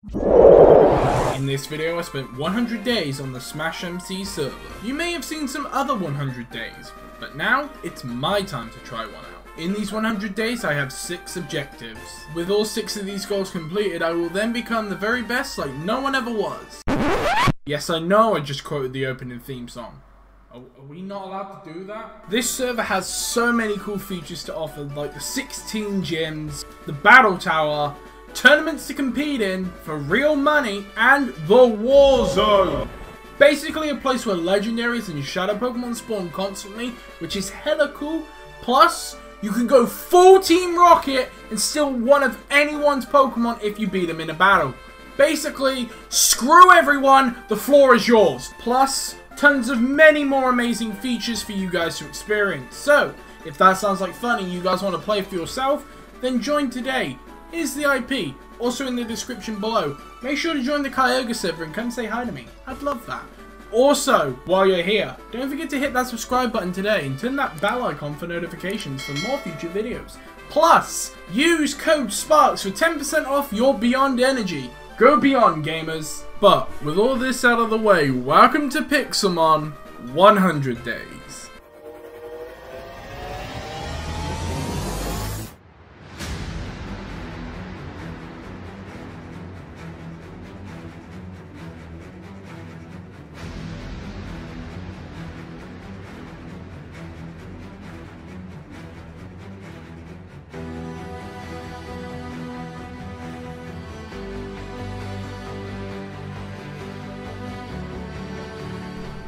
In this video I spent 100 days on the SmashMC server. You may have seen some other 100 days, but now it's my time to try one out. In these 100 days I have 6 objectives. With all 6 of these goals completed, I will then become the very best like no one ever was. Yes, I know I just quoted the opening theme song. Are we not allowed to do that? This server has so many cool features to offer, like the 16 gyms, the battle tower, tournaments to compete in for real money, and the war zone. Basically a place where legendaries and shadow Pokemon spawn constantly, which is hella cool. Plus, you can go full Team Rocket and steal one of anyone's Pokemon if you beat them in a battle. Basically, screw everyone, the floor is yours. Plus, tons of many more amazing features for you guys to experience. So, if that sounds like fun and you guys want to play for yourself, then join today. Here's the IP, also in the description below. Make sure to join the Kyogre server and come say hi to me. I'd love that. Also, while you're here, don't forget to hit that subscribe button today and turn that bell icon for notifications for more future videos. Plus, use code SPARKS for 10% off your Beyond Energy. Go Beyond, gamers! But, with all this out of the way, welcome to Pixelmon 100 Days.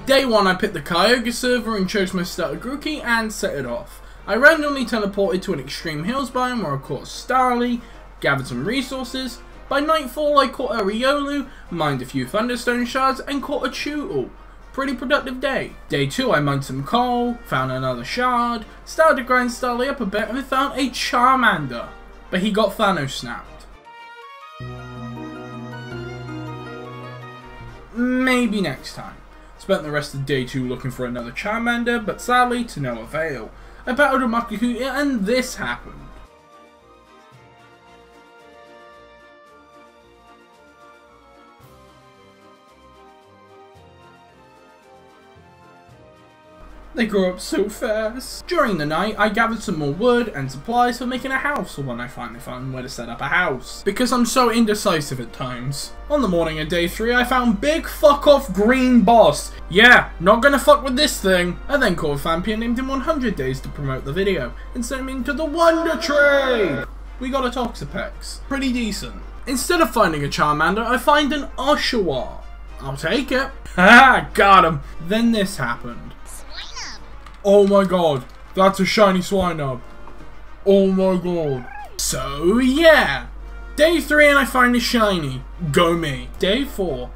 Day 1 I picked the Kyogre server and chose my starter Grookey and set it off. I randomly teleported to an extreme hills biome where I caught Starly, gathered some resources. By nightfall I caught a Riolu, mined a few Thunderstone shards and caught a Chewtle. Pretty productive day. Day 2 I mined some coal, found another shard, started to grind Starly up a bit and found a Charmander. But he got Thanos snapped. Maybe next time. Spent the rest of day 2 looking for another Charmander, but sadly to no avail. I battled a Makuhita and this happened. They grow up so fast. During the night, I gathered some more wood and supplies for making a house when I finally found where to set up a house. Because I'm so indecisive at times. On the morning of day 3, I found big fuck off green boss. Yeah, not gonna fuck with this thing. I then called Fampi and named him 100 Days to promote the video and sent him into the Wonder Trade. We got a Toxapex. Pretty decent. Instead of finding a Charmander, I find an Oshawott. I'll take it. Haha, got him. Then this happened. Oh my god, that's a shiny Swinub. Oh my god. So yeah, day 3 and I find a shiny. Go me. Day 4.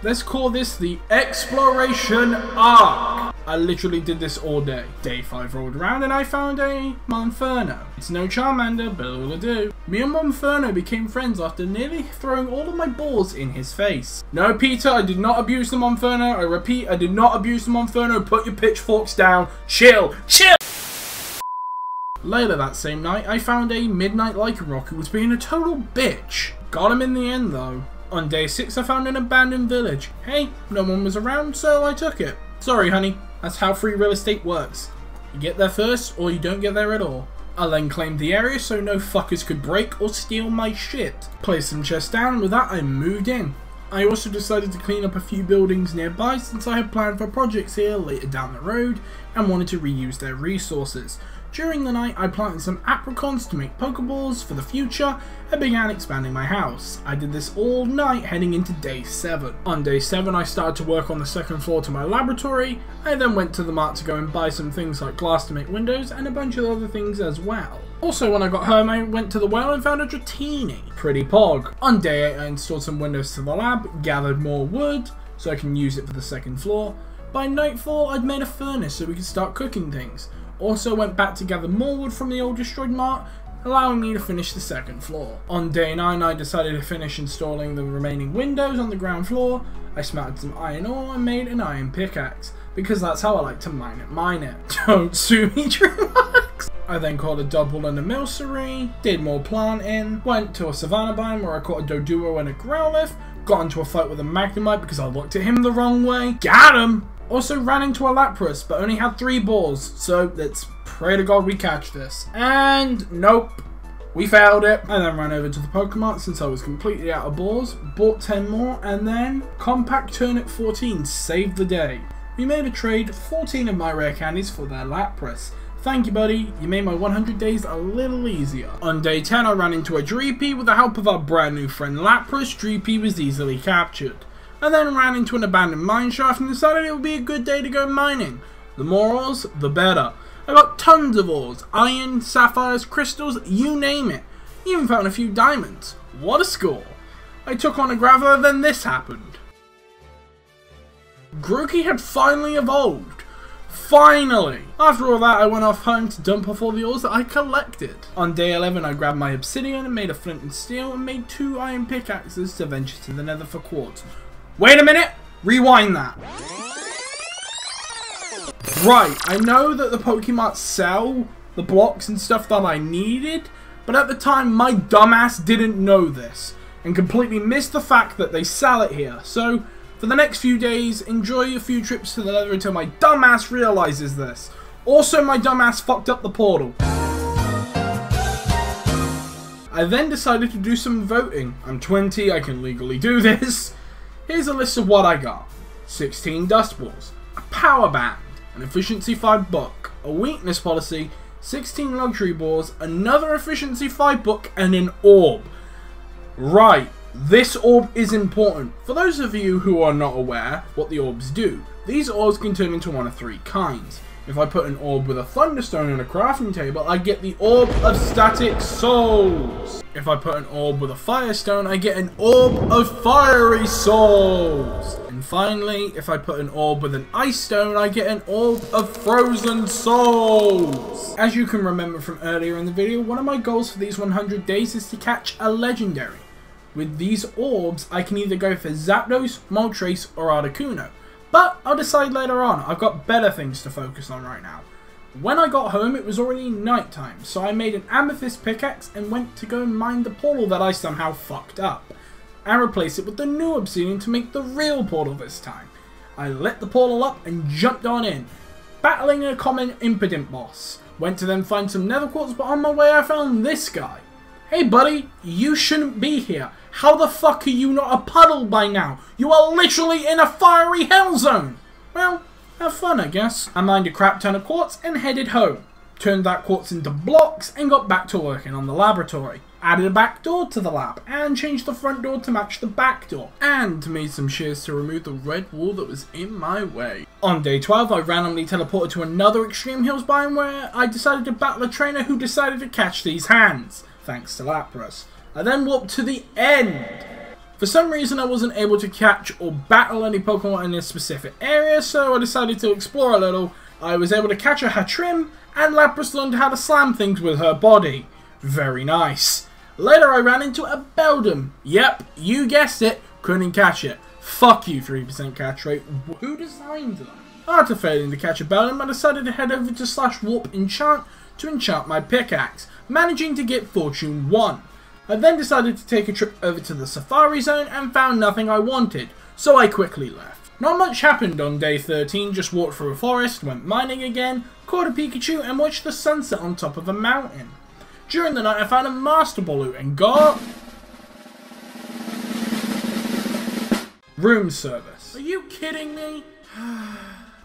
Let's call this the Exploration Arc. I literally did this all day. Day 5 rolled around and I found a Monferno. It's no Charmander, but it'll do. Me and Monferno became friends after nearly throwing all of my balls in his face. No, Peter, I did not abuse the Monferno. I repeat, I did not abuse the Monferno. Put your pitchforks down. Chill. Chill! Later that same night, I found a Midnight Lycanroc who was being a total bitch. Got him in the end though. On day 6 I found an abandoned village. Hey, no one was around, so I took it. Sorry honey, that's how free real estate works. You get there first, or you don't get there at all. I then claimed the area so no fuckers could break or steal my shit. Placed some chests down and with that I moved in. I also decided to clean up a few buildings nearby since I had planned for projects here later down the road and wanted to reuse their resources. During the night, I planted some apricons to make Pokeballs for the future and began expanding my house. I did this all night heading into day 7. On day 7, I started to work on the second floor to my laboratory. I then went to the mart to go and buy some things like glass to make windows and a bunch of other things as well. Also, when I got home, I went to the well and found a Dratini. Pretty pog. On day 8, I installed some windows to the lab, gathered more wood so I can use it for the second floor. By nightfall, I'd made a furnace so we could start cooking things. Also went back to gather more wood from the old destroyed mart, allowing me to finish the second floor. On day 9 I decided to finish installing the remaining windows on the ground floor. I smelted some iron ore and made an iron pickaxe, because that's how I like to mine it. Don't sue me, Dreamwork! TrainerSparks. I then caught a double in a milcery, did more planting, went to a savannah biome where I caught a Doduo and a Growlithe, got into a fight with a Magnemite because I looked at him the wrong way, got him! Also ran into a Lapras, but only had 3 balls, so let's pray to God we catch this. And nope, we failed it. I then ran over to the Pokemart since I was completely out of balls, bought 10 more, and then Compact Turnip 14 saved the day. We made a trade, 14 of my rare candies for their Lapras. Thank you, buddy, you made my 100 days a little easier. On day 10 I ran into a Dreepy. With the help of our brand new friend Lapras, Dreepy was easily captured. I then ran into an abandoned mineshaft and decided it would be a good day to go mining. The more ores, the better. I got tons of ores, iron, sapphires, crystals, you name it. Even found a few diamonds. What a score. I took on a Graveler, then this happened. Grookey had finally evolved. Finally! After all that, I went off home to dump off all the ores that I collected. On day 11, I grabbed my obsidian and made a flint and steel and made 2 iron pickaxes to venture to the nether for quartz. Wait a minute! Rewind that! Right, I know that the Pokemart sell the blocks and stuff that I needed, but at the time my dumbass didn't know this and completely missed the fact that they sell it here. So, for the next few days, enjoy a few trips to the nether until my dumbass realizes this. Also, my dumbass fucked up the portal. I then decided to do some voting. I'm 20, I can legally do this. Here's a list of what I got. 16 dust balls, a power band, an efficiency 5 book, a weakness policy, 16 luxury balls, another efficiency 5 book, and an orb. Right, this orb is important. For those of you who are not aware what the orbs do, these orbs can turn into one of 3 kinds. If I put an orb with a thunderstone on a crafting table, I get the orb of static souls. If I put an orb with a firestone, I get an orb of fiery souls. And finally, if I put an orb with an ice stone, I get an orb of frozen souls. As you can remember from earlier in the video, one of my goals for these 100 days is to catch a legendary. With these orbs, I can either go for Zapdos, Moltres, or Articuno. But I'll decide later on. I've got better things to focus on right now. When I got home, it was already night time, so I made an amethyst pickaxe and went to go mine the portal that I somehow fucked up, and replace it with the new obsidian to make the real portal this time. I lit the portal up and jumped on in, battling a common impotent boss. Went to then find some nether quartz, but on my way I found this guy. Hey buddy, you shouldn't be here. How the fuck are you not a puddle by now? You are literally in a fiery hell zone. Well, have fun I guess. I mined a crap ton of quartz and headed home. Turned that quartz into blocks and got back to working on the laboratory. Added a back door to the lab and changed the front door to match the back door. And made some shears to remove the red wall that was in my way. On day 12 I randomly teleported to another extreme hills biome where I decided to battle a trainer who decided to catch these hands. Thanks to Lapras. I then walked to the end. For some reason I wasn't able to catch or battle any Pokemon in this specific area, so I decided to explore a little. I was able to catch a Hatrim, and Lapras learned how to slam things with her body. Very nice. Later I ran into a Beldum. Yep, you guessed it, couldn't catch it. Fuck you, 3% catch rate. Who designed them? After failing to catch a Beldum, I decided to head over to /warp enchant to enchant my pickaxe, managing to get Fortune 1. I then decided to take a trip over to the Safari Zone and found nothing I wanted, so I quickly left. Not much happened on day 13, just walked through a forest, went mining again, caught a Pikachu and watched the sunset on top of a mountain. During the night I found a Master Ball and got... room service. Are you kidding me?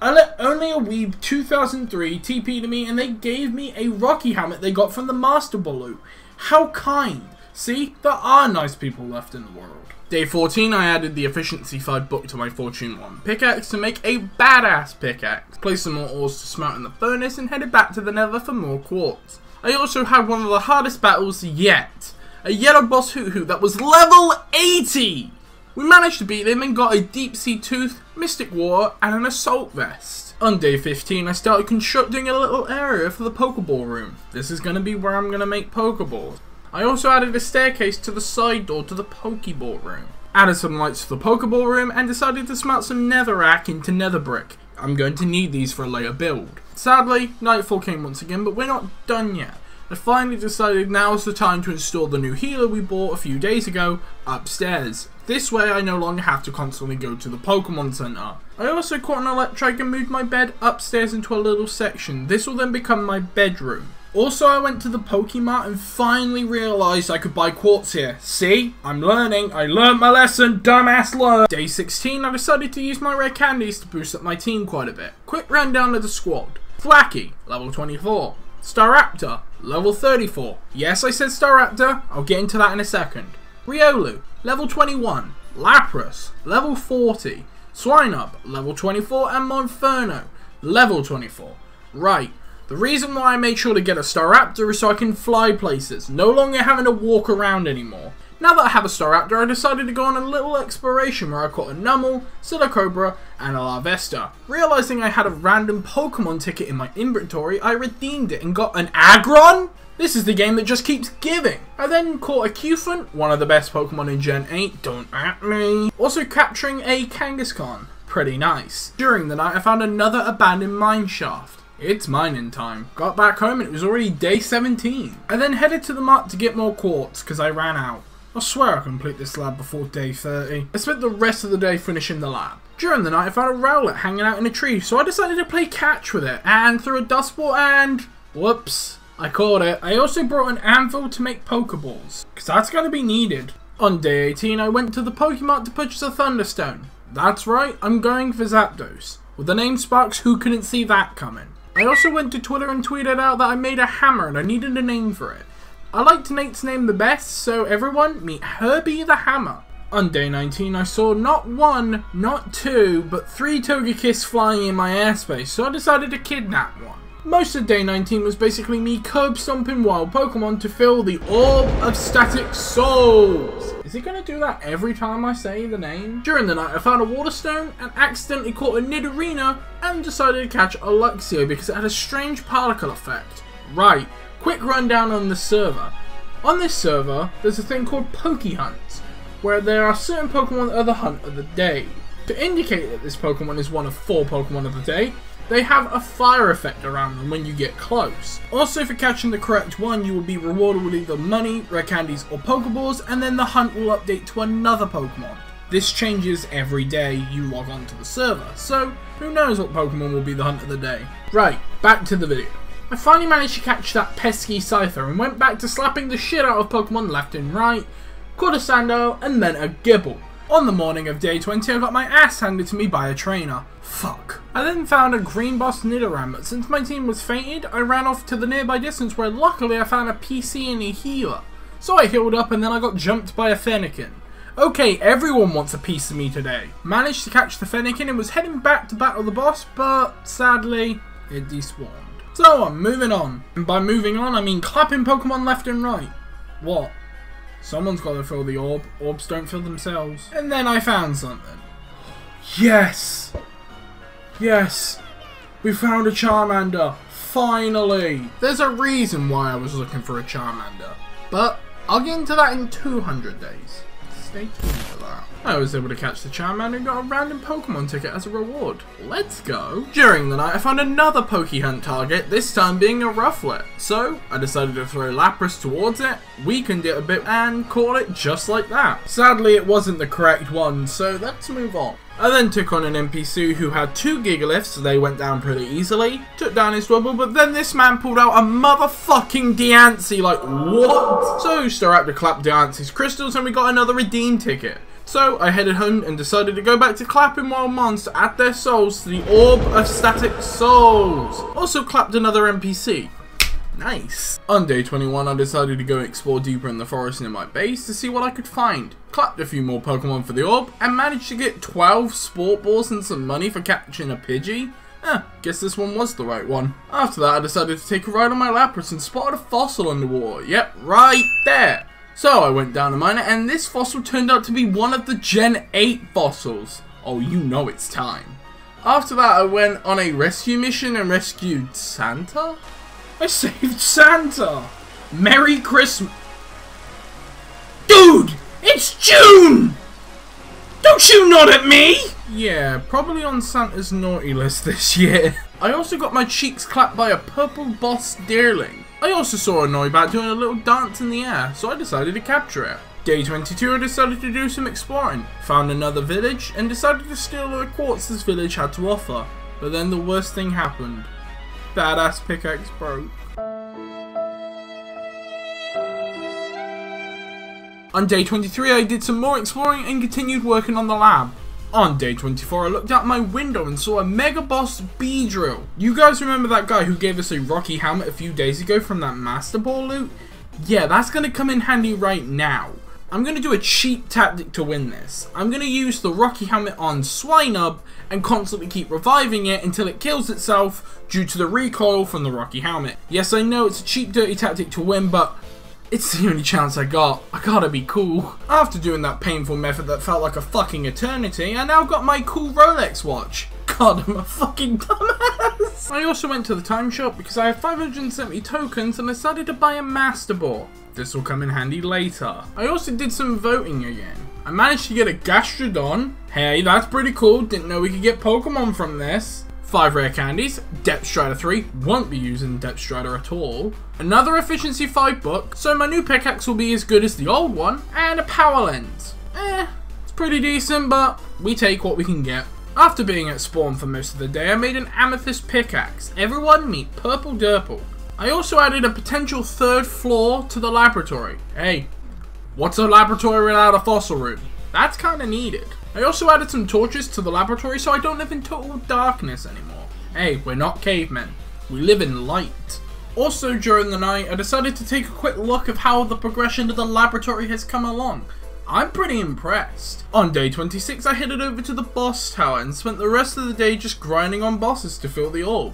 I let Only a Weeb 2003 TP to me and they gave me a Rocky helmet they got from the Master Ball. How kind. See, there are nice people left in the world. Day 14 I added the efficiency 5 book to my Fortune 1 pickaxe to make a badass pickaxe. Placed some more ores to smelt in the furnace and headed back to the nether for more quartz. I also had one of the hardest battles yet. A yellow boss Hoot that was level 80! We managed to beat him and got a deep sea tooth, mystic water and an assault vest. On day 15 I started constructing a little area for the Pokeball room. This is going to be where I'm going to make Pokeballs. I also added a staircase to the side door to the Pokeball room. Added some lights to the Pokeball room and decided to smelt some netherrack into nether brick. I'm going to need these for a later build. Sadly, nightfall came once again, but we're not done yet. I finally decided now is the time to install the new healer we bought a few days ago upstairs. This way I no longer have to constantly go to the Pokemon Center. I also caught an electric and moved my bed upstairs into a little section. This will then become my bedroom. Also, I went to the Pokemart and finally realised I could buy quartz here. See? I'm learning. I learned my lesson. Dumbass learn. Day 16, I decided to use my rare candies to boost up my team quite a bit. Quick rundown of the squad. Flaky, level 24. Staraptor, level 34. Yes, I said Staraptor. I'll get into that in a second. Riolu, level 21. Lapras, level 40. Swinub, level 24. And Monferno, level 24. Right. The reason why I made sure to get a Staraptor is so I can fly places, no longer having to walk around anymore. Now that I have a Staraptor, I decided to go on a little exploration where I caught a Numel, Silicobra, and a Larvesta. Realising I had a random Pokemon ticket in my inventory, I redeemed it and got an Aggron? This is the game that just keeps giving. I then caught a Cufant, one of the best Pokemon in Gen 8, don't at me. Also capturing a Kangaskhan, pretty nice. During the night I found another abandoned mine shaft. It's mining time. Got back home and it was already day 17. I then headed to the mart to get more quartz because I ran out. I swear I'll complete this lab before day 30. I spent the rest of the day finishing the lab. During the night I found a Rowlet hanging out in a tree, so I decided to play catch with it and threw a dust ball and... whoops. I caught it. I also brought an anvil to make Pokeballs, because that's going to be needed. On day 18 I went to the Pokemart to purchase a Thunderstone. That's right, I'm going for Zapdos. With the name Sparks, who couldn't see that coming? I also went to Twitter and tweeted out that I made a hammer and I needed a name for it. I liked Nate's name the best, so everyone, meet Herbie the Hammer. On day 19, I saw not one, not two, but 3 Togekiss flying in my airspace, so I decided to kidnap one. Most of day 19 was basically me curb stomping wild Pokemon to fill the Orb of Static Souls. Is it going to do that every time I say the name? During the night, I found a Water Stone and accidentally caught a Nidorina and decided to catch a Luxio because it had a strange particle effect. Right. Quick rundown on the server. On this server, there's a thing called Poke Hunts, where there are certain Pokemon that are the hunt of the day. To indicate that this Pokemon is one of 4 Pokemon of the day, they have a fire effect around them when you get close. Also, for catching the correct one, you will be rewarded with either money, rare candies, or Pokeballs, and then the hunt will update to another Pokemon. This changes every day you log on to the server, so who knows what Pokemon will be the hunt of the day. Right, back to the video. I finally managed to catch that pesky Scyther and went back to slapping the shit out of Pokemon left and right, caught a Sandile and then a Gibble. On the morning of day 20 I got my ass handed to me by a trainer. Fuck. I then found a green boss Nidoran, but since my team was fainted, I ran off to the nearby distance where luckily I found a PC and a healer. So I healed up and then I got jumped by a Fennekin. Okay, everyone wants a piece of me today. Managed to catch the Fennekin and was heading back to battle the boss, but sadly, it despawned. So I'm moving on. And by moving on, I mean clapping Pokemon left and right. What? Someone's got to fill the orb. Orbs don't fill themselves. And then I found something. Yes! Yes! We found a Charmander. Finally! There's a reason why I was looking for a Charmander. But I'll get into that in 200 days. Stay tuned for that. I was able to catch the Charmander and got a random Pokemon ticket as a reward. Let's go. During the night I found another Poke Hunt target, this time being a Rufflet. So I decided to throw Lapras towards it, weakened it a bit and caught it just like that. Sadly it wasn't the correct one, so let's move on. I then took on an NPC who had 2 Gigaliths, so they went down pretty easily. Took down his Dwebble, but then this man pulled out a motherfucking Diancie, like what? So Staraptor clapped Diancie's crystals and we got another redeem ticket. So I headed home and decided to go back to clapping wild mons to add their souls to the Orb of Static Souls. Also clapped another NPC. Nice. On day 21 I decided to go explore deeper in the forest near my base to see what I could find. Clapped a few more Pokemon for the orb and managed to get 12 sport balls and some money for catching a Pidgey. Guess this one was the right one. After that I decided to take a ride on my Lapras and spotted a fossil underwater. Yep, right there. So I went down to mine it and this fossil turned out to be one of the Gen 8 fossils. Oh, you know it's time. After that I went on a rescue mission and rescued Santa? I saved Santa! Merry Christmas! Dude! It's June! Don't you nod at me! Yeah, probably on Santa's naughty list this year. I also got my cheeks clapped by a purple boss deerling. I also saw a Noibat doing a little dance in the air, so I decided to capture it. Day 22 I decided to do some exploring, found another village, and decided to steal the quartz this village had to offer. But then the worst thing happened. Badass pickaxe broke. On day 23 I did some more exploring and continued working on the lab. On day 24 I looked out my window and saw a mega boss Beedrill. You guys remember that guy who gave us a rocky helmet a few days ago from that Master Ball loot? Yeah, that's going to come in handy right now. I'm going to do a cheap tactic to win this. I'm going to use the rocky helmet on Swinub and constantly keep reviving it until it kills itself due to the recoil from the rocky helmet. Yes, I know it's a cheap dirty tactic to win, but it's the only chance I got. I gotta be cool. After doing that painful method that felt like a fucking eternity, I now got my cool Rolex watch. God, I'm a fucking dumbass. I also went to the time shop because I have 570 tokens and decided to buy a Master Ball. This will come in handy later. I also did some voting again. I managed to get a Gastrodon. Hey, that's pretty cool. Didn't know we could get Pokemon from this. 5 rare candies, Depth Strider 3, won't be using Depth Strider at all. Another Efficiency 5 book, so my new pickaxe will be as good as the old one. And a Power Lens. It's pretty decent, but we take what we can get. After being at spawn for most of the day, I made an Amethyst pickaxe. Everyone meet Purple Durple. I also added a potential 3rd floor to the laboratory. Hey, what's a laboratory without a fossil room? That's kinda needed. I also added some torches to the laboratory so I don't live in total darkness anymore. Hey, we're not cavemen. We live in light. Also during the night, I decided to take a quick look of how the progression of the laboratory has come along. I'm pretty impressed. On day 26, I headed over to the boss tower and spent the rest of the day just grinding on bosses to fill the orb.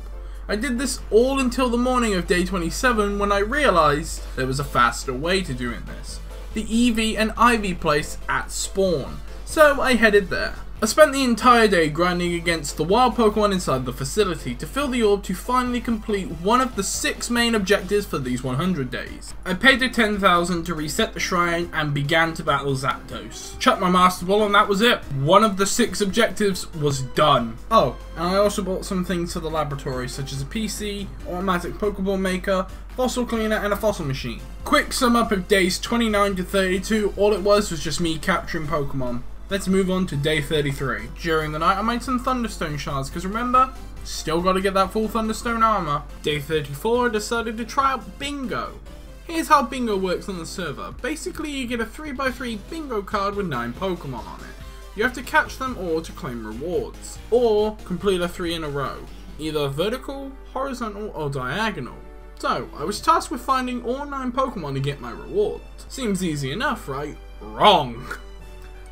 I did this all until the morning of day 27 when I realised there was a faster way to doing this. The Eevee and Ivy place at spawn. So I headed there. I spent the entire day grinding against the wild Pokemon inside the facility to fill the orb to finally complete one of the 6 main objectives for these 100 days. I paid the 10,000 to reset the shrine and began to battle Zapdos. Chucked my Master Ball and that was it. One of the 6 objectives was done. Oh, and I also bought some things to the laboratory such as a PC, automatic Pokeball maker, fossil cleaner and a fossil machine. Quick sum up of days 29 to 32, all it was just me capturing Pokemon. Let's move on to day 33. During the night I made some Thunderstone shards because remember, still got to get that full Thunderstone armor. Day 34 I decided to try out Bingo. Here's how Bingo works on the server. Basically you get a 3x3 Bingo card with 9 Pokemon on it. You have to catch them all to claim rewards, or complete a 3 in a row, either vertical, horizontal or diagonal. So I was tasked with finding all 9 Pokemon to get my rewards. Seems easy enough, right? Wrong.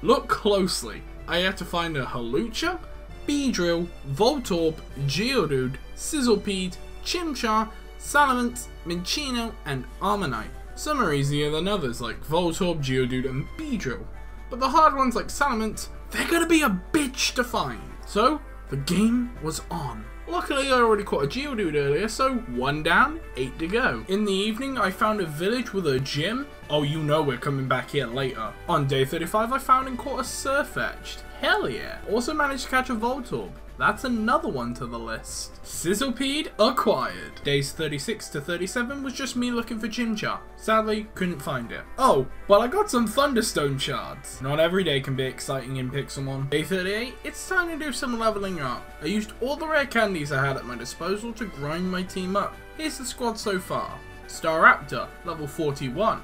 Look closely. I had to find a Hawlucha, Beedrill, Voltorb, Geodude, Sizzlipede, Chimchar, Salamence, Minccino, and Armanite. Some are easier than others like Voltorb, Geodude, and Beedrill. But the hard ones like Salamence, they're gonna be a bitch to find. So, the game was on. Luckily I already caught a Geodude earlier, so 1 down, 8 to go. In the evening I found a village with a gym. Oh, you know we're coming back here later. On day 35 I found and caught a Surfetched. Hell yeah. Also managed to catch a Voltorb. That's another one to the list. Sizzlipede acquired. Days 36 to 37 was just me looking for Chimchar. Sadly, couldn't find it. Oh, but I got some Thunderstone shards. Not every day can be exciting in Pixelmon. Day 38, it's time to do some leveling up. I used all the rare candies I had at my disposal to grind my team up. Here's the squad so far. Staraptor, level 41.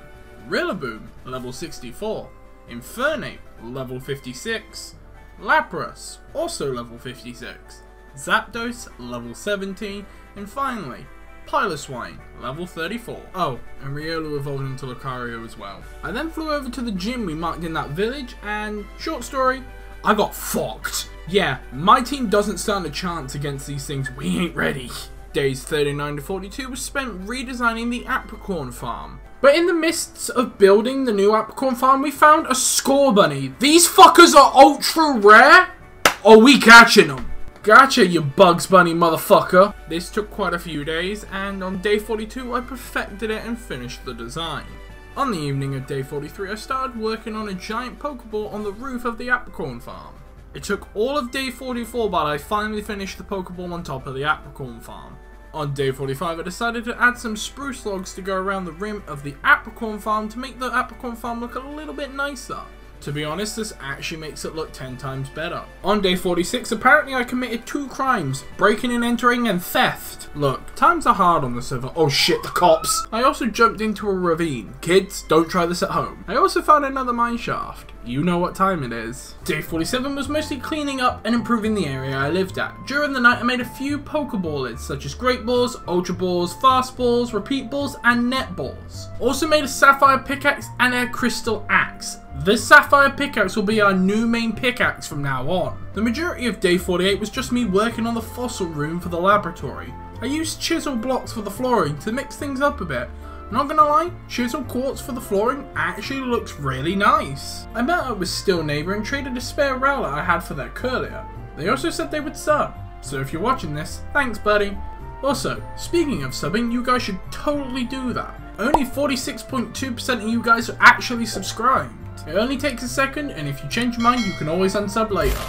Rillaboom, level 64. Infernape, level 56. Lapras, also level 56, Zapdos, level 17, and finally, Piloswine, level 34. Oh, and Riolu evolved into Lucario as well. I then flew over to the gym we marked in that village, and short story, I got fucked. Yeah, my team doesn't stand a chance against these things, we ain't ready. Days 39 to 42 was spent redesigning the Apricorn farm. But in the midst of building the new Apricorn farm, we found a Scorbunny. These fuckers are ultra rare? Or we catching them? Gotcha, you Bugs Bunny motherfucker. This took quite a few days, and on day 42 I perfected it and finished the design. On the evening of day 43 I started working on a giant Pokeball on the roof of the Apricorn farm. It took all of day 44, but I finally finished the Pokeball on top of the Apricorn farm. On day 45, I decided to add some spruce logs to go around the rim of the Apricorn farm to make the Apricorn farm look a little bit nicer. To be honest, this actually makes it look 10 times better. On day 46, apparently I committed 2 crimes, breaking and entering and theft. Look, times are hard on the server. Oh shit, the cops! I also jumped into a ravine. Kids, don't try this at home. I also found another mine shaft. You know what time it is. Day 47 was mostly cleaning up and improving the area I lived at. During the night I made a few Pokeballs such as Great Balls, Ultra Balls, Fast Balls, Repeat Balls and Net Balls. Also made a Sapphire Pickaxe and a Crystal Axe. This Sapphire Pickaxe will be our new main pickaxe from now on. The majority of day 48 was just me working on the fossil room for the laboratory. I used chisel blocks for the flooring to mix things up a bit. Not gonna lie, chisel quartz for the flooring actually looks really nice. I met up with Still Neighbor and traded a spare Rowlet I had for their Curlier. They also said they would sub, so if you're watching this, thanks buddy. Also, speaking of subbing, you guys should totally do that. Only 46.2% of you guys are actually subscribed. It only takes a second, and if you change your mind, you can always unsub later.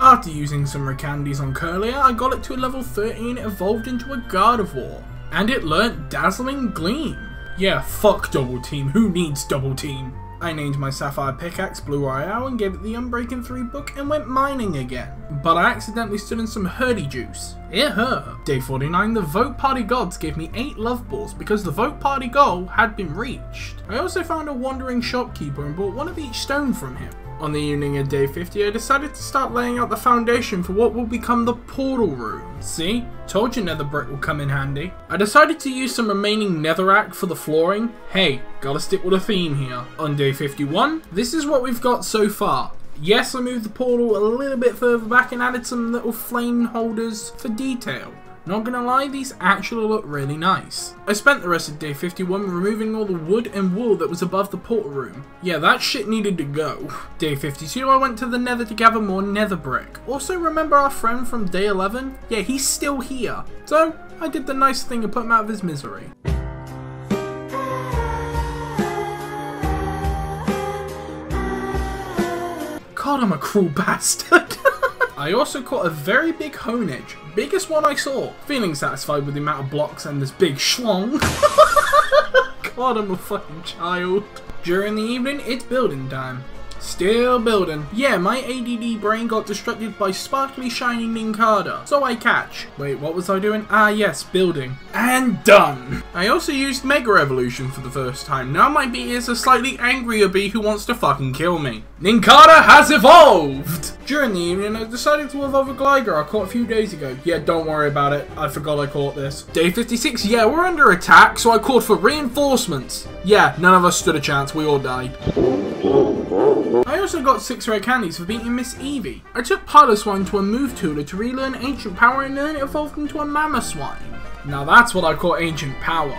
After using some rare candies on Curlier, I got it to a level 13, it evolved into a Gardevoir. And it learnt Dazzling Gleam. Yeah, fuck Double Team, who needs Double Team? I named my Sapphire Pickaxe Blue Royale and gave it the Unbreaking 3 book and went mining again. But I accidentally stood in some Hurdy juice. It hurt. Day 49, the Vote Party Gods gave me 8 Love Balls because the Vote Party goal had been reached. I also found a wandering shopkeeper and bought one of each stone from him. On the evening of day 50, I decided to start laying out the foundation for what will become the portal room. See? Told you nether brick will come in handy. I decided to use some remaining netherrack for the flooring. Hey, gotta stick with a theme here. On day 51, this is what we've got so far. Yes, I moved the portal a little bit further back and added some little flame holders for detail. Not gonna lie, these actually look really nice. I spent the rest of day 51 removing all the wood and wool that was above the portal room. Yeah, that shit needed to go. Day 52, I went to the nether to gather more nether brick. Also, remember our friend from day 11? Yeah, he's still here. So, I did the nice thing and put him out of his misery. God, I'm a cruel bastard. I also caught a very big Honedge, biggest one I saw. Feeling satisfied with the amount of blocks and this big schlong. God, I'm a fucking child. During the evening, it's building time. Still building. Yeah, my ADD brain got distracted by sparkly shiny Nincada, so I catch. Wait, what was I doing? Ah yes, building. And done! I also used Mega Evolution for the first time. Now my bee is a slightly angrier bee who wants to fucking kill me. Nincada has evolved! During the evening, I decided to evolve a Gligar I caught a few days ago. Yeah, don't worry about it. I forgot I caught this. Day 56, yeah, we're under attack, so I called for reinforcements. Yeah, none of us stood a chance, we all died. I also got 6 rare candies for beating Miss Eevee. I took Piloswine to a move tutor to relearn Ancient Power and then it evolved into a Mamoswine. Now that's what I call Ancient Power.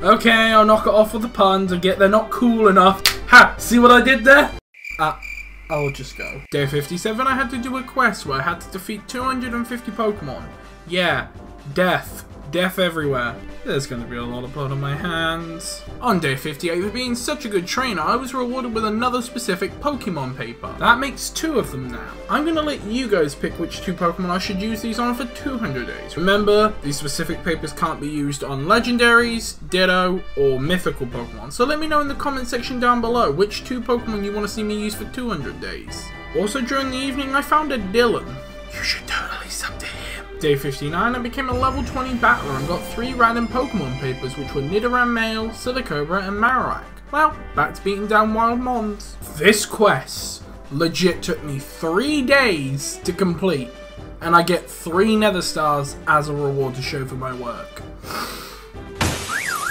Okay, I'll knock it off with the puns and get they're not cool enough. Ha! See what I did there? I'll just go. Day 57, I had to do a quest where I had to defeat 250 Pokemon. Yeah, death. Death everywhere. There's going to be a lot of blood on my hands. On day 58, for being such a good trainer, I was rewarded with another specific Pokemon paper. That makes 2 of them now. I'm going to let you guys pick which 2 Pokemon I should use these on for 200 days. Remember, these specific papers can't be used on Legendaries, Ditto, or Mythical Pokemon. So let me know in the comment section down below which 2 Pokemon you want to see me use for 200 days. Also during the evening, I found a Dylan. You should totally sub to him. Day 59, I became a level 20 battler and got 3 random Pokemon papers, which were Nidoran Male, Silicobra, and Marowak. Well, back to beating down wild mons. This quest legit took me 3 days to complete, and I get 3 Nether Stars as a reward to show for my work.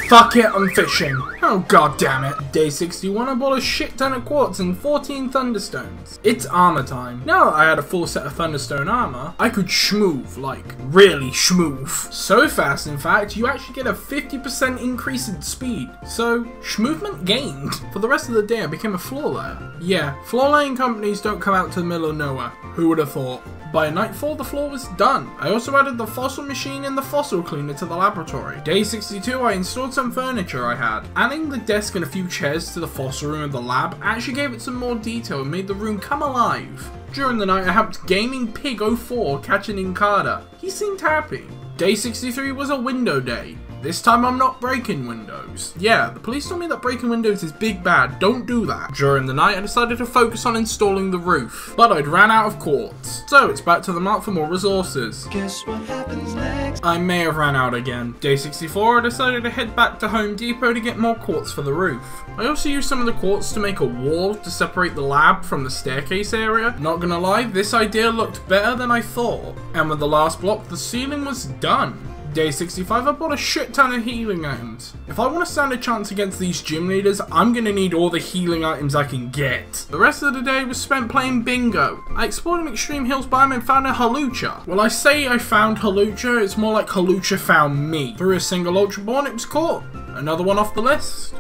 Fuck it, I'm fishing. Oh god damn it. Day 61, I bought a shit ton of quartz and 14 Thunderstones. It's armor time. Now that I had a full set of Thunderstone armor, I could schmoove, like really schmoove. So fast in fact, you actually get a 50% increase in speed. So, schmoovement gained. For the rest of the day, I became a floor layer. Yeah, floor laying companies don't come out to the middle of nowhere. Who would have thought? By nightfall, the floor was done. I also added the fossil machine and the fossil cleaner to the laboratory. Day 62, I installed some furniture I had. Adding the desk and a few chairs to the fossil room of the lab actually gave it some more detail and made the room come alive. During the night I helped Gaming Pig 04 catch an Incada. He seemed happy. Day 63 was a window day. This time I'm not breaking windows. Yeah, the police told me that breaking windows is big bad, don't do that. During the night I decided to focus on installing the roof, but I'd ran out of quartz. So it's back to the mart for more resources. Guess what happens next? I may have ran out again. Day 64 I decided to head back to Home Depot to get more quartz for the roof. I also used some of the quartz to make a wall to separate the lab from the staircase area. Not gonna lie, this idea looked better than I thought. And with the last block, the ceiling was done. Day 65, I bought a shit ton of healing items. If I want to stand a chance against these gym leaders, I'm going to need all the healing items I can get. The rest of the day was spent playing bingo. I explored an extreme hills biome and found a halucha. Well, I say I found halucha, it's more like halucha found me. Through a single ultra ball, it was caught. Another one off the list.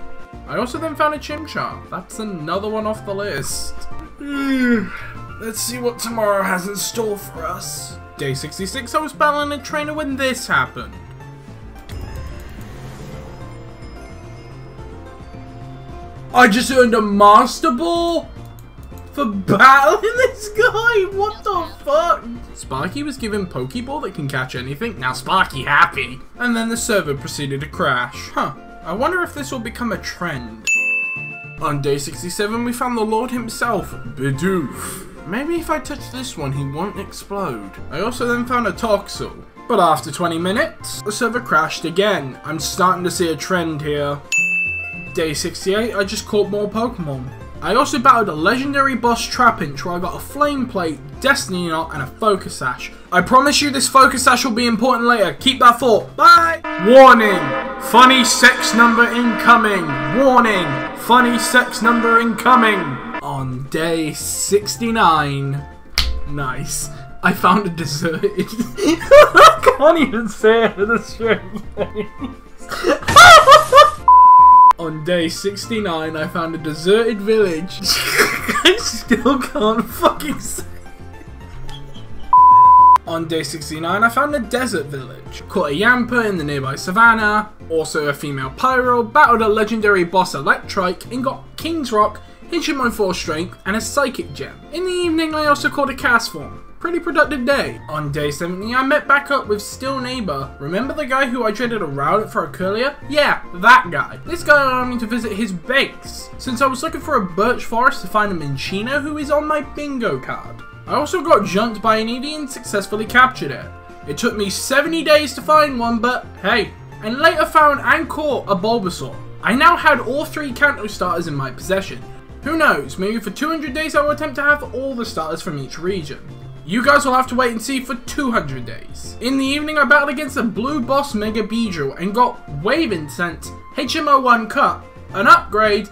I also then found a chimchar. That's another one off the list. Let's see what tomorrow has in store for us. Day 66, I was battling a trainer when this happened. I just earned a Master Ball for battling this guy? What the fuck? Sparky was given Pokeball that can catch anything. Now Sparky happy. And then the server proceeded to crash. Huh, I wonder if this will become a trend. On day 67, we found the Lord himself, Bidoof. Maybe if I touch this one, he won't explode. I also then found a Toxel. But after 20 minutes, the server crashed again. I'm starting to see a trend here. Day 68, I just caught more Pokemon. I also battled a legendary boss Trapinch where I got a Flame Plate, Destiny Knot, and a Focus Sash. I promise you this Focus Sash will be important later. Keep that thought. Bye! Warning! Funny sex number incoming! Warning! Funny sex number incoming! On day 69, nice, I found a deserted, I can't even say it with a straight face. On day 69, I found a deserted village. I still can't fucking say it. On day 69, I found a desert village. Caught a Yamper in the nearby savannah, also a female Pyro, battled a legendary boss Electrike, and got King's Rock, Hitchin 4 strength, and a psychic gem. In the evening I also caught a Castform. Pretty productive day. On day 70 I met back up with Still Neighbor. Remember the guy who I traded a route for earlier? Yeah, that guy. This guy allowed me to visit his base, since I was looking for a birch forest to find a Minchino who is on my bingo card. I also got jumped by an Eevee and successfully captured it. It took me 70 days to find one, but hey. And later found and caught a Bulbasaur. I now had all 3 Kanto starters in my possession. Who knows, maybe for 200 days I will attempt to have all the starters from each region. You guys will have to wait and see for 200 days. In the evening I battled against a Blue Boss Mega Beedrill and got Wave Incense, HMO1 Cut, an upgrade,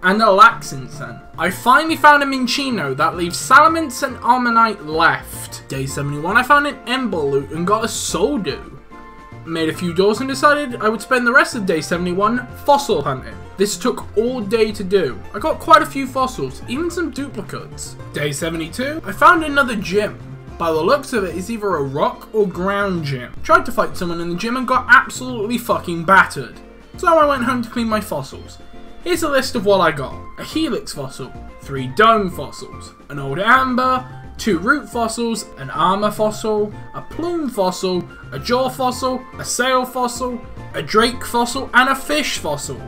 and a Lax Incense. I finally found a Minchino that leaves Salamence and Armanite left. Day 71 I found an Ember Loot and got a Soul Dew. Made a few doors and decided I would spend the rest of day 71 fossil hunting. This took all day to do. I got quite a few fossils, even some duplicates. Day 72, I found another gym. By the looks of it, it's either a rock or ground gym. Tried to fight someone in the gym and got absolutely fucking battered. So I went home to clean my fossils. Here's a list of what I got. A Helix fossil, 3 Dome fossils, an Old Amber, 2 Root fossils, an Armor fossil, a Plume fossil, a Jaw fossil, a Sail fossil, a Drake fossil, and a Fish fossil.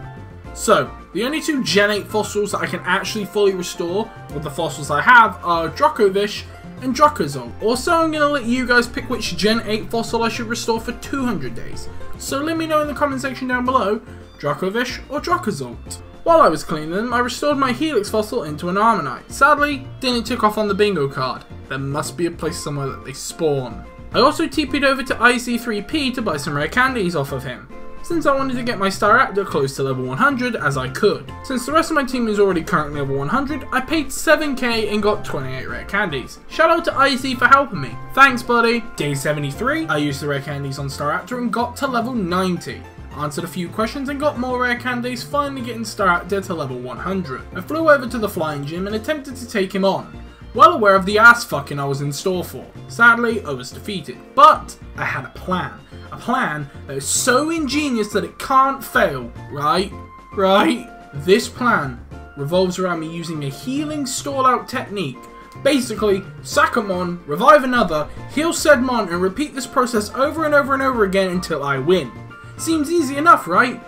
So, the only 2 Gen 8 fossils that I can actually fully restore with the fossils I have are Dracovish and Dracozol. Also, I'm going to let you guys pick which Gen 8 fossil I should restore for 200 days. So let me know in the comment section down below, Dracovish or Dracozolt. While I was cleaning them, I restored my Helix fossil into an Armanite. Sadly, didn't tick off on the bingo card. There must be a place somewhere that they spawn. I also TP'd over to IC3P to buy some rare candies off of him, since I wanted to get my Staraptor close to level 100 as I could. Since the rest of my team is already currently level 100, I paid 7k and got 28 rare candies. Shout out to IC for helping me. Thanks buddy. Day 73, I used the rare candies on Staraptor and got to level 90. Answered a few questions and got more rare candies, finally getting Staraptor to level 100. I flew over to the flying gym and attempted to take him on, well aware of the ass fucking I was in store for. Sadly, I was defeated, but I had a plan. A plan that is so ingenious that it can't fail, right? Right? This plan revolves around me using a healing stall out technique Basically, sack a mon, revive another, heal said mon, and repeat this process over and over and over again until I win. Seems easy enough, right?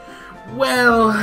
Well...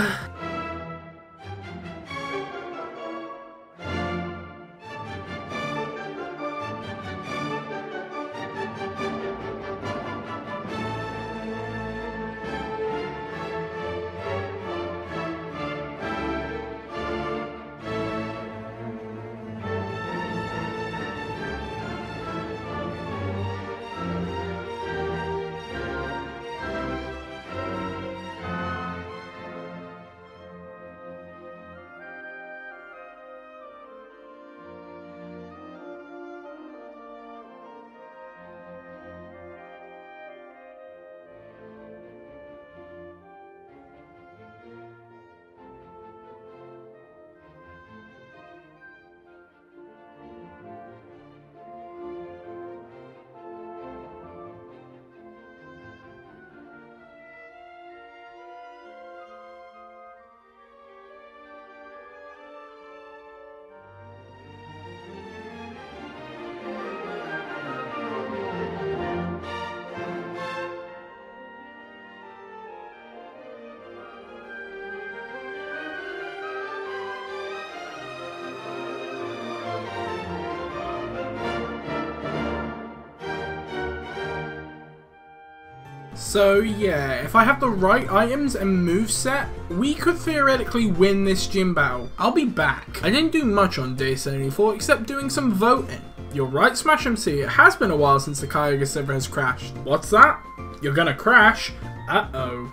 So yeah, if I have the right items and moveset, we could theoretically win this gym battle. I'll be back. I didn't do much on day 74 except doing some voting. You're right, SmashMC, it has been a while since the Kyogre server has crashed. What's that? You're gonna crash? Uh-oh.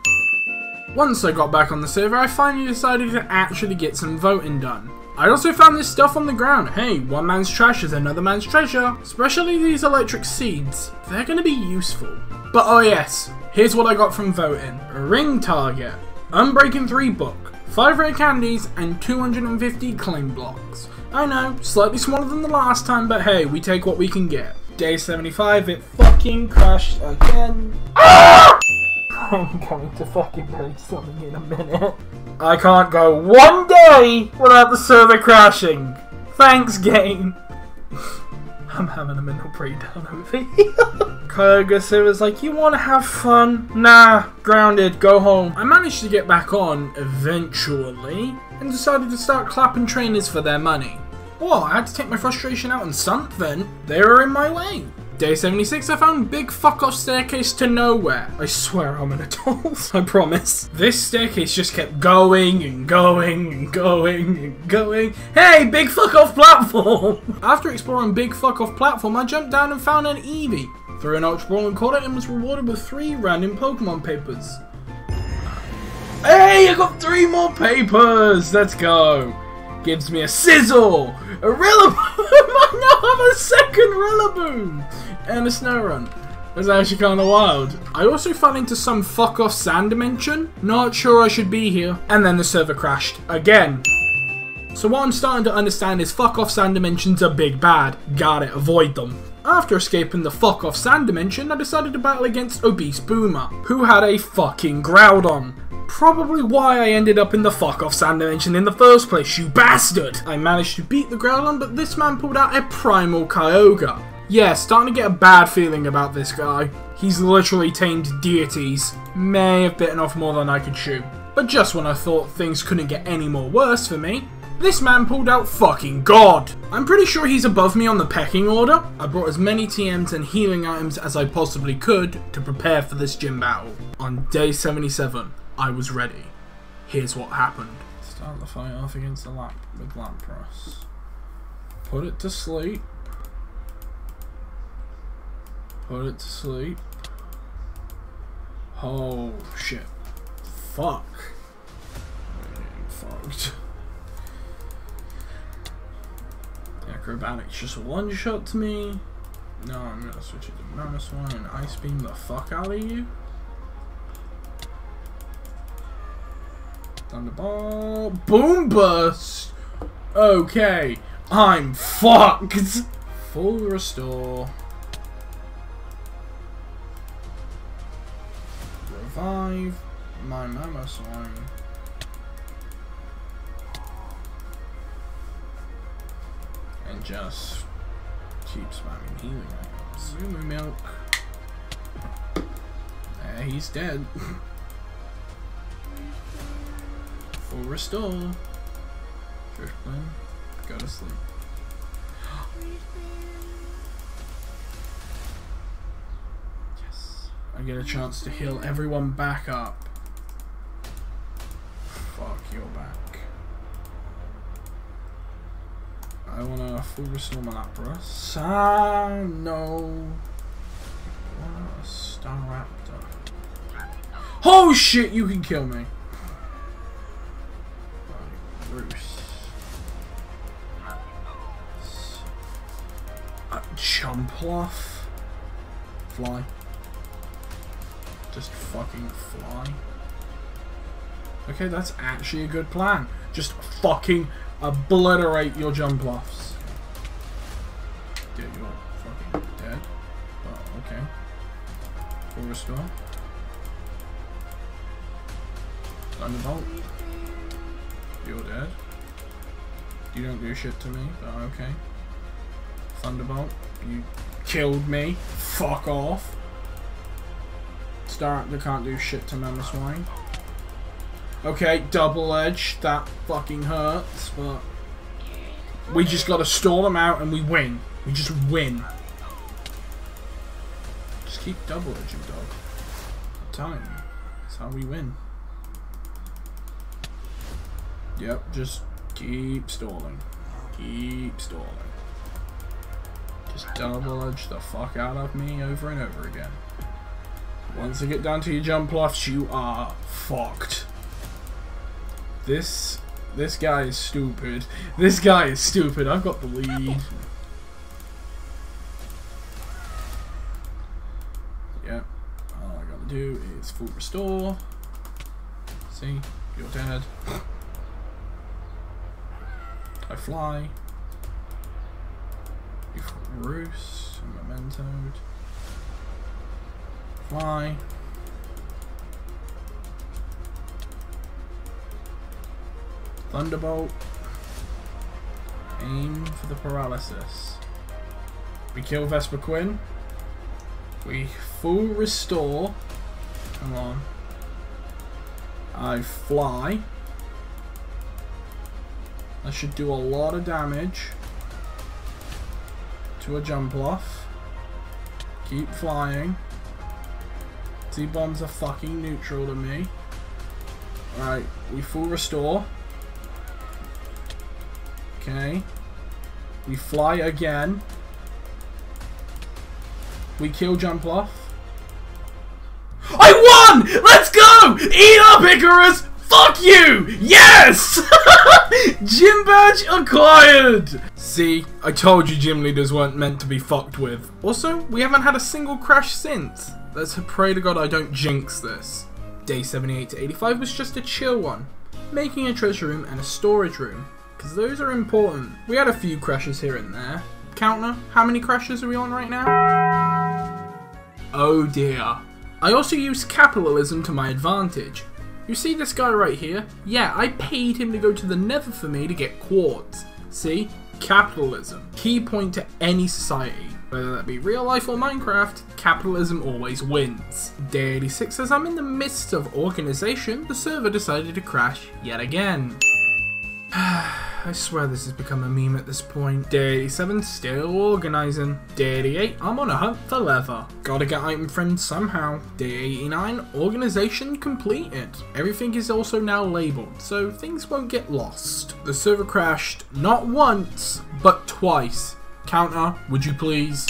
Once I got back on the server, I finally decided to actually get some voting done. I also found this stuff on the ground. Hey, one man's trash is another man's treasure. Especially these electric seeds. They're gonna be useful. But oh yes, here's what I got from voting. Ring target, Unbreaking 3 book, 5 rare candies, and 250 claim blocks. I know, slightly smaller than the last time, but hey, we take what we can get. Day 75, it fucking crashed again. Ah! I'm going to fucking play something in a minute. I can't go one day without the server crashing. Thanks, game. I'm having a mental breakdown over here. Kyogre server's like, you want to have fun? Nah, grounded, go home. I managed to get back on eventually and decided to start clapping trainers for their money. Oh, I had to take my frustration out on something. They were in my way. Day 76, I found big fuck off staircase to nowhere. I swear I'm an adult, I promise. This staircase just kept going and going and going and going. Hey, big fuck off platform! After exploring big fuck off platform, I jumped down and found an Eevee. Threw an Ultra Ball and caught it and was rewarded with 3 random Pokemon papers. Hey, I got 3 more papers! Let's go! Gives me a Sizzle, a Rillaboom, I now have a second Rillaboom, and a Snorunt. That's actually kind of wild. I also fell into some fuck off sand dimension, not sure I should be here, and then the server crashed again. So what I'm starting to understand is fuck off sand dimensions are big bad, got it, avoid them. After escaping the fuck off sand dimension, I decided to battle against Obese Boomer, who had a fucking Groudon. Probably why I ended up in the fuck off sand dimension in the first place, you bastard! I managed to beat the Groudon, but this man pulled out a primal Kyogre. Yeah, starting to get a bad feeling about this guy. He's literally tamed deities. May have bitten off more than I could chew. But just when I thought things couldn't get any more worse for me, this man pulled out fucking God. I'm pretty sure he's above me on the pecking order. I brought as many TMs and healing items as I possibly could to prepare for this gym battle. On day 77, I was ready. Here's what happened. Start the fight off against the Lapras. Put it to sleep. Put it to sleep. Oh shit. Fuck. I'm fucked. Acrobatics just one shot to me. No, I'm gonna switch it to -1 and Ice Beam the fuck out of you. Thunderball. Boom Burst! Okay, I'm fucked! Full restore. Revive my Mamoswine. And just keep spamming healing items. Moo milk. He's dead. Full restore. Driftbane. Go to sleep. Yes. I get a chance to heal everyone back up. Fuck, you're back. I want to full restore my Lapras. No. What a Staraptor. Oh shit, you can kill me. Bruce. Jumpluff. Fly. Just fucking fly. Okay, that's actually a good plan. Just fucking obliterate your Jumpluffs. Dude, you're fucking dead. Oh, okay. Full restore. Thunderbolt. You're dead. You don't do shit to me, but okay. Thunderbolt. You killed me. Fuck off. Staraptor can't do shit to Mammoth Swine. Okay, double edge. That fucking hurts, but we just gotta stall them out and we win. We just win. Just keep double edging, dog. I'm telling you. That's how we win. Yep, just keep stalling. Keep stalling. Just double edge the fuck out of me over and over again. Once I get down to your Jumpluffs, you are fucked. This guy is stupid. This guy is stupid. I've got the lead. Yep. All I gotta do is full restore. See? You're dead. I fly. You roost. Mementoed. Fly. Thunderbolt. Aim for the paralysis. We kill Vespiquen. We full restore. Come on. I fly. That should do a lot of damage to a Jumpluff. Keep flying. Z-bombs are fucking neutral to me. Alright, we full restore. Okay. We fly again. We kill Jumpluff. I won! Let's go! Eat up, Icarus! Fuck you! Yes! Gym badge acquired! See, I told you gym leaders weren't meant to be fucked with. Also, we haven't had a single crash since. Let's pray to God I don't jinx this. Day 78 to 85 was just a chill one. Making a treasure room and a storage room. Because those are important. We had a few crashes here and there. Counter, how many crashes are we on right now? Oh dear. I also used capitalism to my advantage. You see this guy right here? Yeah, I paid him to go to the Nether for me to get quartz. See? Capitalism. Key point to any society. Whether that be real life or Minecraft, capitalism always wins. Day 86, as I'm in the midst of organization, the server decided to crash yet again. I swear this has become a meme at this point. Day 87, still organising. Day 88, I'm on a hunt for leather. Gotta get item friends somehow. Day 89, organisation completed. Everything is also now labelled, so things won't get lost. The server crashed not once, but twice. Counter, would you please?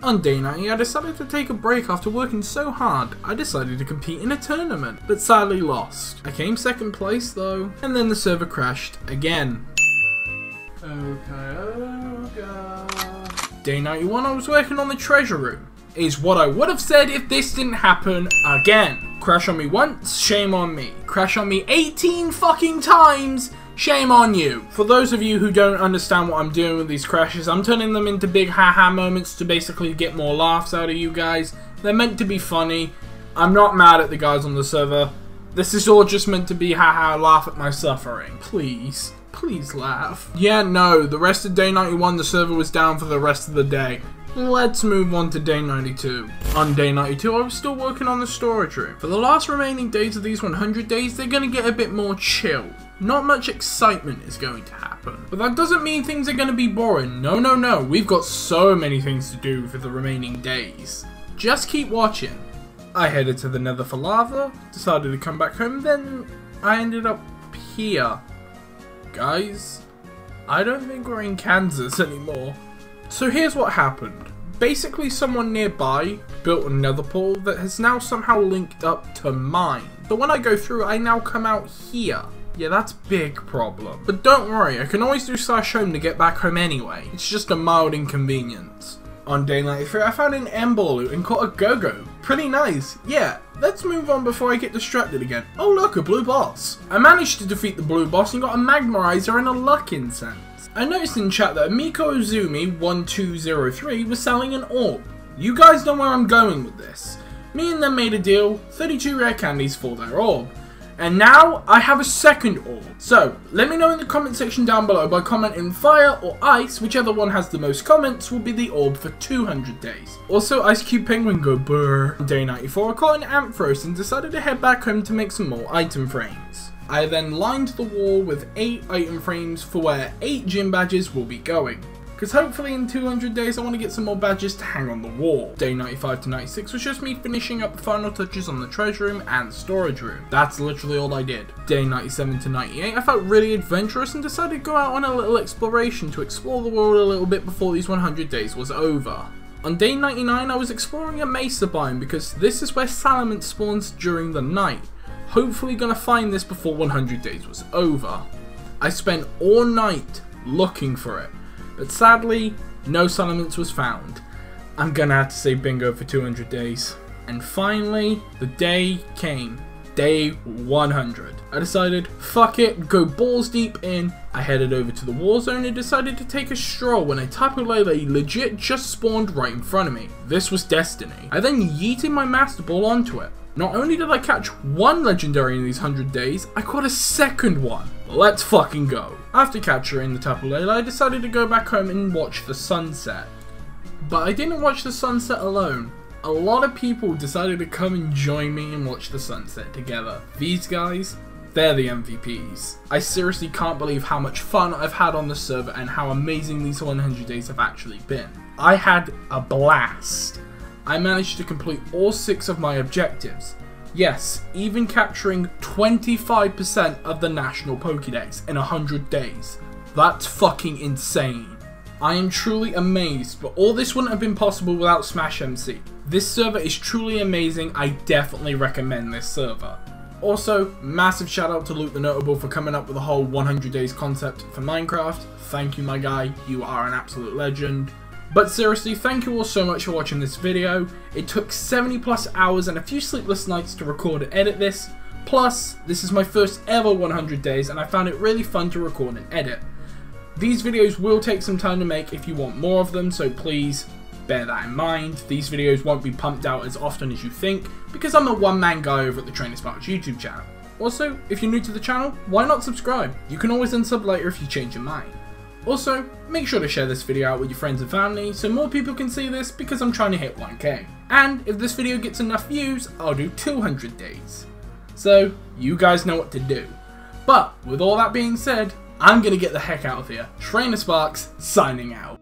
On day 90, I decided to take a break after working so hard. I decided to compete in a tournament, but sadly lost. I came second place though, and then the server crashed again. Okay. Day 91, I was working on the treasure room. Is what I would have said if this didn't happen again. Crash on me once, shame on me. Crash on me 18 fucking times, shame on you. For those of you who don't understand what I'm doing with these crashes, I'm turning them into big haha moments to basically get more laughs out of you guys. They're meant to be funny. I'm not mad at the guys on the server. This is all just meant to be haha laugh at my suffering. Please. Please laugh. Yeah, no, the rest of day 91 the server was down for the rest of the day. Let's move on to day 92. On day 92 I was still working on the storage room. For the last remaining days of these 100 days they're going to get a bit more chill. Not much excitement is going to happen. But that doesn't mean things are going to be boring. No, no, no. We've got so many things to do for the remaining days. Just keep watching. I headed to the Nether for lava, decided to come back home, then I ended up here. Guys, I don't think we're in Kansas anymore. So here's what happened. Basically someone nearby built a nether portal that has now somehow linked up to mine. But when I go through I now come out here. Yeah, that's a big problem. But don't worry, I can always do /home to get back home anyway. It's just a mild inconvenience. On day 93 I found an ember loot and caught a go-go. Pretty nice. Yeah, let's move on before I get distracted again. Oh look, a blue boss. I managed to defeat the blue boss and got a magmarizer and a luck incense. I noticed in chat that Amiko Ozumi1203 was selling an orb. You guys know where I'm going with this. Me and them made a deal, 32 rare candies for their orb. And now I have a second orb. So let me know in the comment section down below by commenting fire or ice, whichever one has the most comments will be the orb for 200 days. Also Ice Cube Penguin go brr. On day 94 I caught an Ampharos and decided to head back home to make some more item frames. I then lined the wall with 8 item frames for where 8 gym badges will be going. Because hopefully in 200 days I want to get some more badges to hang on the wall. Day 95 to 96 was just me finishing up the final touches on the treasure room and storage room. That's literally all I did. Day 97 to 98 I felt really adventurous and decided to go out on a little exploration to explore the world a little bit before these 100 days was over. On day 99 I was exploring a mesa biome because this is where salamence spawns during the night. Hopefully gonna find this before 100 days was over. I spent all night looking for it, but sadly no salamence was found. I'm gonna have to say bingo for 200 days. And finally the day came. Day 100. I decided, fuck it, go balls deep in. I headed over to the war zone and decided to take a stroll when a Tapu Lele legit just spawned right in front of me. This was destiny. I then yeeted my Master Ball onto it. Not only did I catch one legendary in these 100 days, I caught a second one. Let's fucking go. After capturing the Tapu Lele, I decided to go back home and watch the sunset. But I didn't watch the sunset alone. A lot of people decided to come and join me and watch the sunset together. These guys, they're the MVPs. I seriously can't believe how much fun I've had on the server and how amazing these 100 days have actually been. I had a blast. I managed to complete all 6 of my objectives. Yes, even capturing 25% of the National Pokédex in 100 days. That's fucking insane. I am truly amazed, but all this wouldn't have been possible without SmashMC. This server is truly amazing, I definitely recommend this server. Also, massive shout out to Luke the Notable for coming up with the whole 100 days concept for Minecraft. Thank you my guy, you are an absolute legend. But seriously, thank you all so much for watching this video. It took 70 plus hours and a few sleepless nights to record and edit this. Plus, this is my first ever 100 days and I found it really fun to record and edit. These videos will take some time to make if you want more of them, so please bear that in mind. These videos won't be pumped out as often as you think, because I'm a one-man guy over at the TrainerSparks YouTube channel. Also, if you're new to the channel, why not subscribe? You can always unsub later if you change your mind. Also, make sure to share this video out with your friends and family so more people can see this because I'm trying to hit 1k. And if this video gets enough views, I'll do 200 days. So, you guys know what to do. But, with all that being said, I'm gonna get the heck out of here. TrainerSparks, signing out.